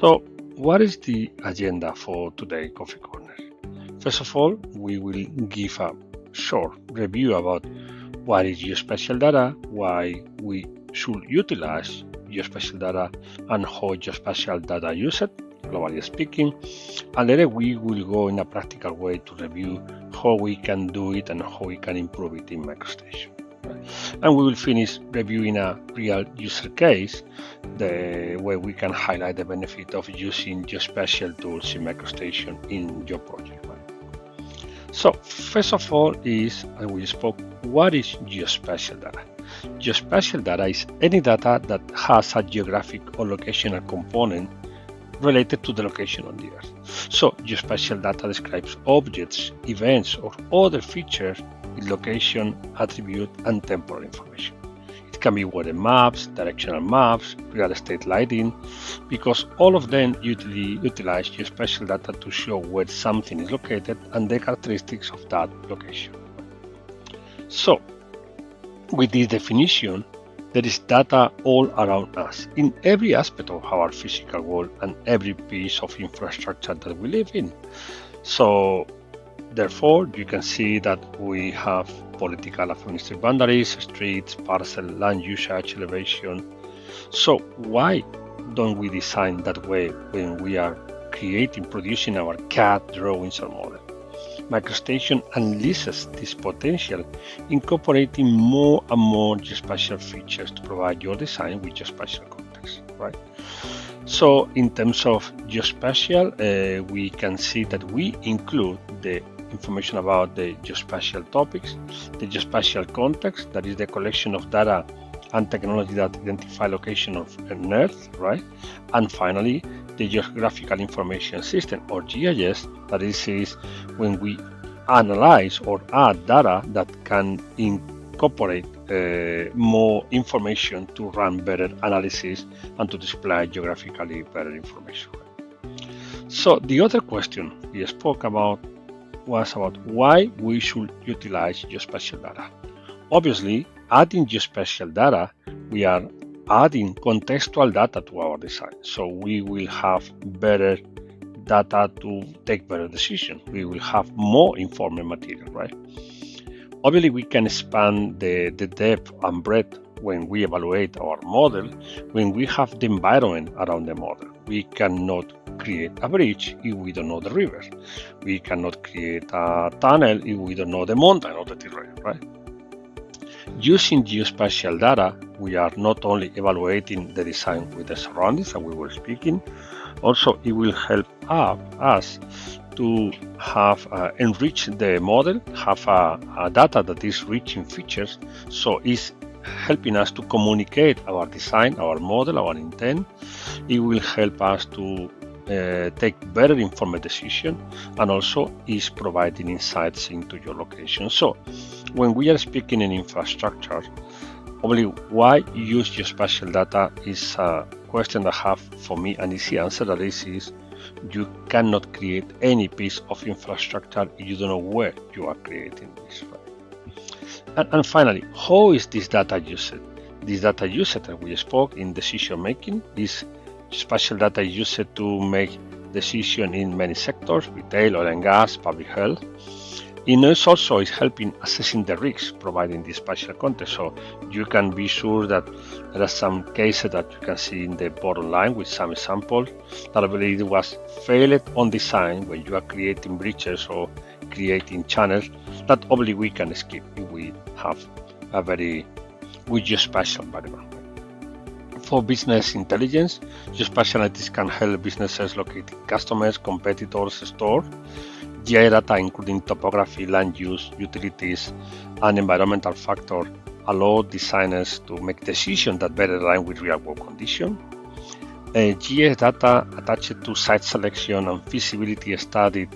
So, what is the agenda for today's Coffee Corner? First of all, we will give a short review about what is geospatial data, why we should utilize geospatial data, and how geospatial data use it, globally speaking. And later we will go in a practical way to review how we can do it and how we can improve it in MicroStation. And we will finish reviewing a real user case where we can highlight the benefit of using geospatial tools in MicroStation in your project. So first of all is, as we spoke, what is geospatial data? Geospatial data is any data that has a geographic or locational component related to the location on the Earth. So geospatial data describes objects, events, or other features with location, attribute, and temporal information. It can be weather maps, directional maps, real estate lighting, because all of them utilize geospatial data to show where something is located and the characteristics of that location. So, with this definition, there is data all around us in every aspect of our physical world and every piece of infrastructure that we live in. So, therefore, you can see that we have political administrative boundaries, streets, parcel, land usage, elevation. So why don't we design that way when we are producing our CAD drawings or model? MicroStation unleashes this potential, incorporating more and more geospatial features to provide your design with geospatial context, right? So in terms of geospatial, we can see that we include the information about the geospatial topics, the geospatial context, that is the collection of data and technology that identify location of an Earth, right? And finally, the geographical information system, or GIS, that is when we analyze or add data that can incorporate more information to run better analysis and to display geographically better information. So the other question we spoke about was about why we should utilize geospatial data. Obviously, adding geospatial data, we are adding contextual data to our design. So we will have better data to take better decisions. We will have more informed material, right? Obviously, we can expand the depth and breadth when we evaluate our model, when we have the environment around the model. We cannot create a bridge if we don't know the river. We cannot create a tunnel if we don't know the mountain or the terrain, right? Using geospatial data, we are not only evaluating the design with the surroundings that we were speaking, also it will help us to have enrich the model, have a data that is rich in features, so it's helping us to communicate our design, our model, our intent. It will help us to take better informed decision, and also is providing insights into your location. So when we are speaking in infrastructure, probably why use geospatial data is a question that have for me an easy answer. That is you cannot create any piece of infrastructure if you don't know where you are creating this. And finally, how is this data used? This data used that we spoke in decision making. This spatial data is used to make decisions in many sectors: retail, oil and gas, public health. It also is helping assessing the risks, providing this spatial context. So you can be sure that there are some cases that you can see in the bottom line with some examples that I believe it was failed on design when you are creating bridges or creating channels that obviously we can skip if we have a very good geospatial background. For business intelligence, geospatial analytics can help businesses locate customers, competitors, stores. GI data, including topography, land use, utilities, and environmental factors, allow designers to make decisions that better align with real-world conditions. GIS data attached to site selection and feasibility study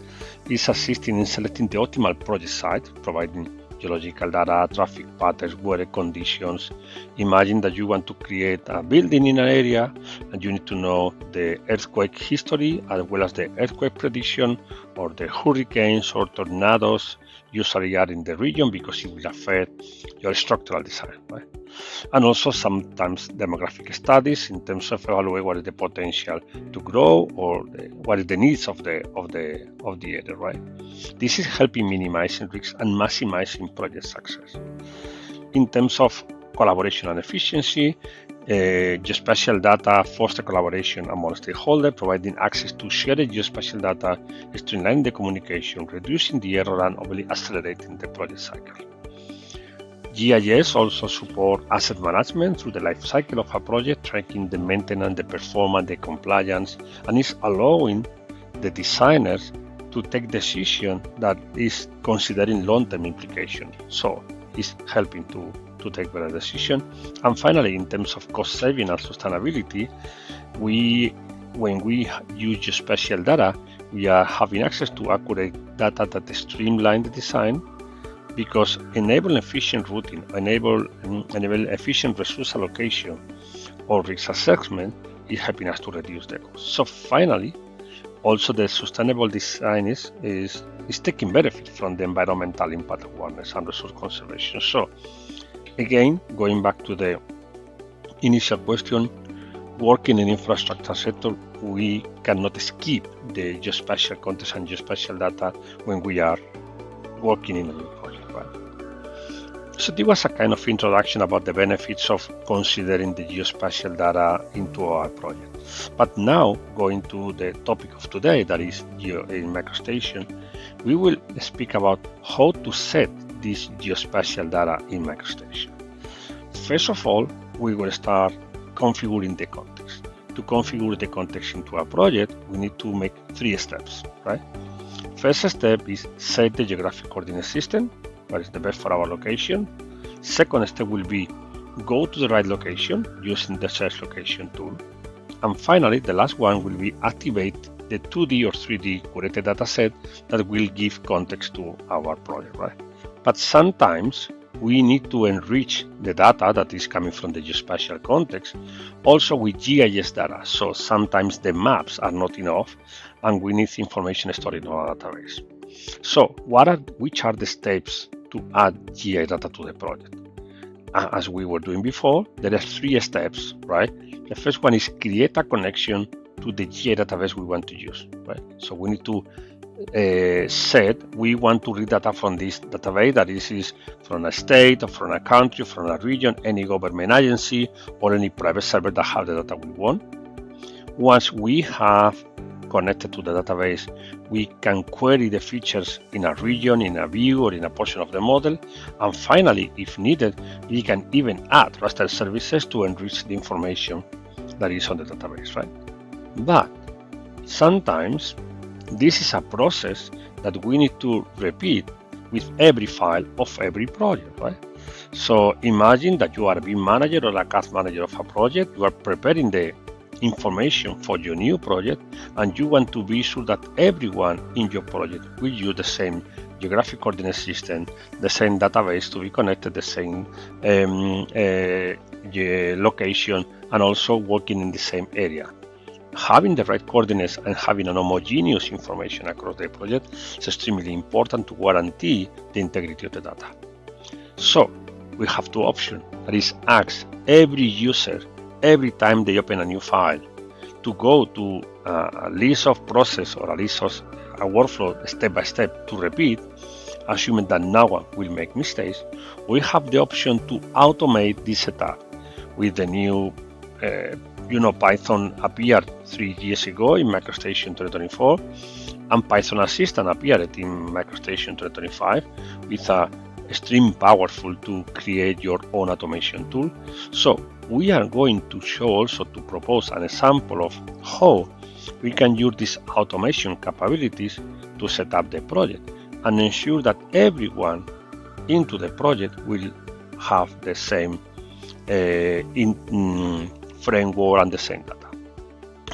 is assisting in selecting the optimal project site, providing geological data, traffic patterns, weather conditions. Imagine that you want to create a building in an area and you need to know the earthquake history as well as the earthquake prediction or the hurricanes or tornadoes usually are in the region because it will affect your structural design, right? And also sometimes demographic studies in terms of evaluate what is the potential to grow or what is the needs of the area, right? This is helping minimizing risks and maximizing project success. In terms of collaboration and efficiency, geospatial data foster collaboration among stakeholders, providing access to shared geospatial data, streamlining the communication, reducing the error, and overly accelerating the project cycle. GIS also supports asset management through the life cycle of a project, tracking the maintenance, the performance, the compliance, and is allowing the designers to take decisions that is considering long-term implications. So it's helping to take better decisions. And finally, in terms of cost saving and sustainability, when we use geospatial data, we are having access to accurate data that streamline the design, because enable efficient routing, enable efficient resource allocation or risk assessment is helping us to reduce the cost. So finally, also the sustainable design is taking benefit from the environmental impact awareness and resource conservation. So again, going back to the initial question, working in infrastructure sector, we cannot skip the geospatial context and geospatial data when we are working in a new project, right? So this was a kind of introduction about the benefits of considering the geospatial data into our project. But now, going to the topic of today, that is in MicroStation, we will speak about how to set this geospatial data in MicroStation. First of all, we will start configuring the context. To configure the context into a project, we need to make 3 steps, right? First step is set the geographic coordinate system, what is the best for our location. Second step will be go to the right location using the search location tool. And finally, the last one will be activate the 2D or 3D curated dataset that will give context to our project, right? But sometimes we need to enrich the data that is coming from the geospatial context also with GIS data. So sometimes the maps are not enough and we need information stored in our database. So which are the steps to add GIS data to the project? As we were doing before, there are 3 steps, right? The first one is create a connection to the GIS database we want to use, right? So we need to set we want to read data from this database, that is from a state or from a country, from a region, any government agency or any private server that have the data we want. Once we have connected to the database, we can query the features in a region, in a view, or in a portion of the model. And finally, if needed, we can even add raster services to enrich the information that is on the database, right? But sometimes this is a process that we need to repeat with every file of every project, right? So imagine that you are a BIM manager or a CAD manager of a project. You are preparing the information for your new project, and you want to be sure that everyone in your project will use the same geographic coordinate system, the same database to be connected, the same location, and also working in the same area. Having the right coordinates and having an homogeneous information across the project is extremely important to guarantee the integrity of the data. So we have 2 options. That is, ask every user every time they open a new file to go to a list of process or a list of a workflow step by step to repeat, assuming that no one will make mistakes. We have the option to automate this setup with the new Python appeared 3 years ago in MicroStation 2024, and Python Assistant appeared in MicroStation 2025 with a extremely powerful to create your own automation tool. So we are going to show also to propose an example of how we can use these automation capabilities to set up the project and ensure that everyone into the project will have the same framework and the same data.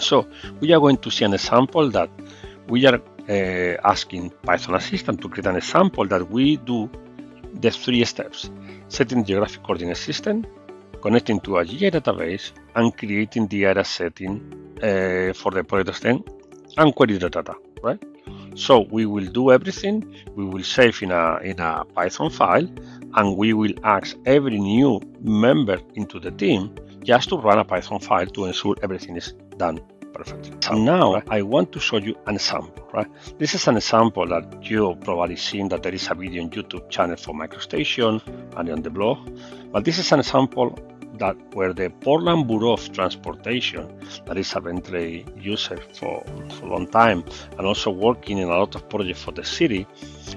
So we are going to see an example that we are asking Python Assistant to create an example that we do the 3 steps: setting the geographic coordinate system, connecting to a GIS database, and creating the area setting for the project extent and query the data, right? So we will do everything. We will save in a Python file, and we will ask every new member into the team just to run a Python file to ensure everything is done perfectly. So now I want to show you an example, right? This is an example that you've probably seen, that there is a video on YouTube channel for MicroStation and on the blog. But this is an example that where the Portland Bureau of Transportation, that is a Bentley user for a long time, and also working in a lot of projects for the city,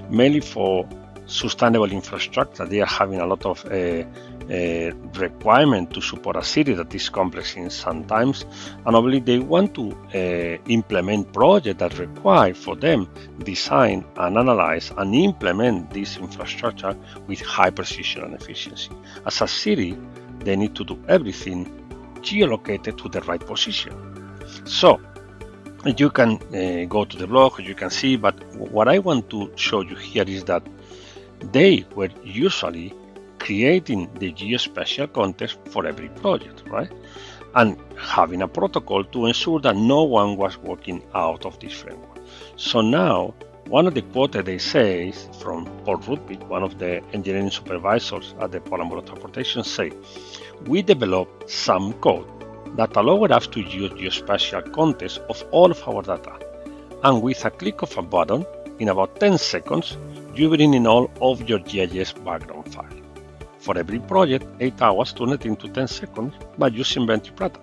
mainly for sustainable infrastructure. They are having a lot of requirement to support a city that is complex in sometimes, and obviously they want to implement projects that require for them design and analyze and implement this infrastructure with high precision and efficiency. As a city, they need to do everything geolocated to the right position. So you can go to the blog, you can see, but what I want to show you here is that they were usually creating the geospatial context for every project, right? And having a protocol to ensure that no one was working out of this framework. So now, one of the quotes they say from Paul Rudby, one of the engineering supervisors at the Portland Bureau of Transportation, say, "We developed some code that allowed us to use geospatial context of all of our data. And with a click of a button, in about 10 seconds, you bring in all of your GIS background file. For every project, 8 hours turned into 10 seconds by using Bentley Prata.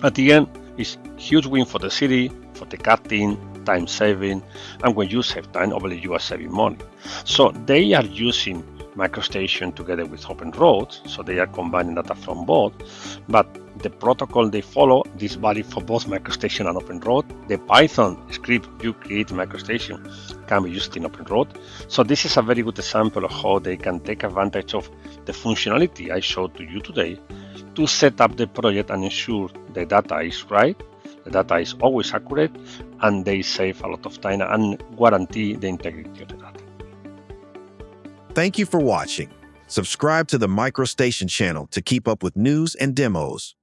At the end, it's a huge win for the city, for the CAD team, time saving, and when you save time, obviously you are saving money." So they are using MicroStation together with OpenRoads, so they are combining data from both, but the protocol they follow is valid for both MicroStation and OpenRoads. The Python script you create in MicroStation can be used in OpenRoads. So this is a very good example of how they can take advantage of the functionality I showed to you today to set up the project and ensure the data is right, the data is always accurate, and they save a lot of time and guarantee the integrity of the data. Thank you for watching. Subscribe to the MicroStation channel to keep up with news and demos.